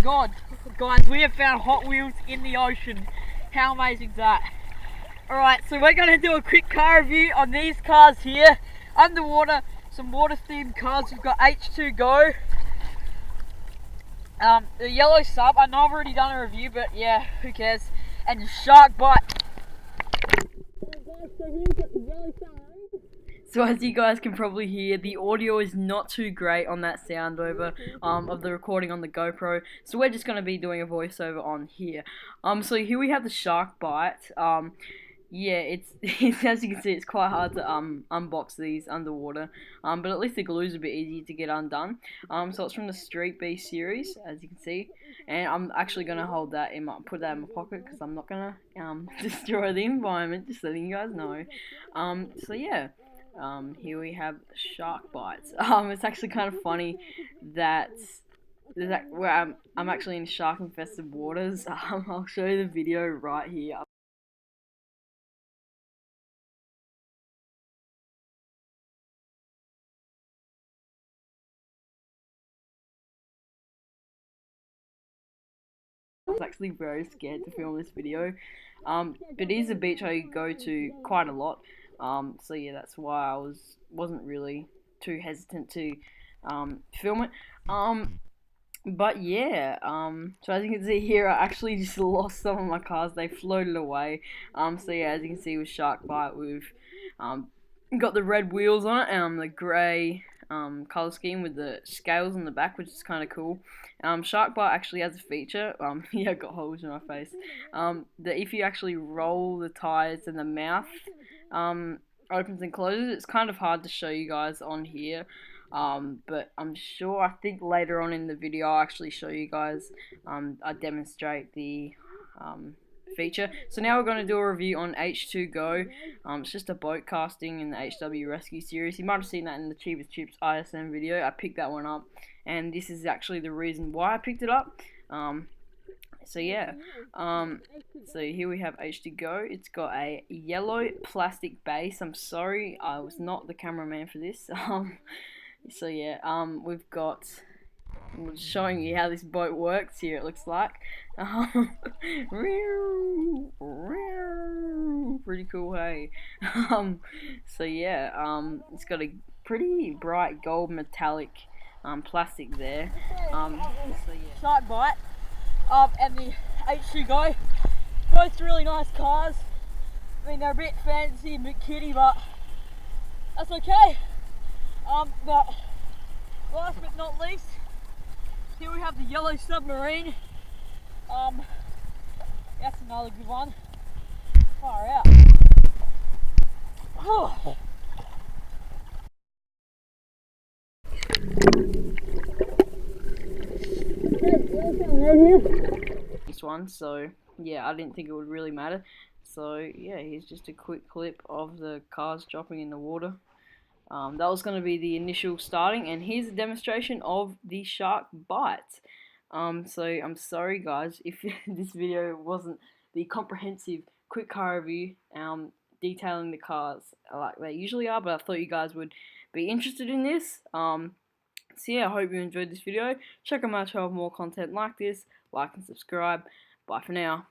god, guys, we have found Hot Wheels in the ocean. How amazing is that? Alright, so we're going to do a quick car review on these cars here. Underwater, some water themed cars. We've got H2Go. The yellow sub, I know I've already done a review, but yeah, who cares? And Shark Bite. So as you guys can probably hear, the audio is not too great on that sound over of the recording on the GoPro. So we're just going to be doing a voiceover on here. So here we have the Shark Bite. Yeah, it's as you can see, it's quite hard to unbox these underwater. But at least the glue's a bit easy to get undone. So it's from the Street Beast series, as you can see. And I'm actually gonna hold that put that in my pocket because I'm not gonna destroy the environment. Just letting you guys know. So yeah. Here we have Shark Bites. It's actually kind of funny that where I'm actually in shark infested waters. I'll show you the video right here. I was actually very scared to film this video, but it is a beach I go to quite a lot. So yeah, that's why I wasn't really too hesitant to film it. But yeah, so as you can see here, I actually just lost some of my cars. They floated away. So yeah, as you can see with Shark Bite, we've got the red wheels on it and the grey color scheme with the scales on the back, which is kind of cool. Shark Bite actually has a feature. Yeah, I got holes in my face. That if you actually roll the tires and the mouth opens and closes, it's kind of hard to show you guys on here. But I'm sure, I think later on in the video I'll actually show you guys, I demonstrate the feature. So now we're going to do a review on H2Go. It's just a boat casting in the HW Rescue series. You might have seen that in the Cheapest Chips ISM video. I picked that one up, and this is actually the reason why I picked it up. So yeah, so here we have H2Go. It's got a yellow plastic base. I'm sorry, I was not the cameraman for this. So yeah, we've got, I'm showing you how this boat works here, it looks like. Pretty cool, hey. So yeah, it's got a pretty bright gold metallic plastic there. So yeah. Shark Bite and the H2Go, both really nice cars. I mean, they're a bit fancy, a bit kiddie, but that's okay. But last but not least, here we have the yellow submarine. That's another good one. Far out. Oh. This one, so yeah, I didn't think it would really matter. So yeah, here's just a quick clip of the cars dropping in the water. That was going to be the initial starting, and here's a demonstration of the Shark Bite. So I'm sorry guys if this video wasn't the comprehensive quick car review detailing the cars like they usually are, but I thought you guys would be interested in this. So yeah, I hope you enjoyed this video. Check out my channel for more content like this. Like and subscribe. Bye for now.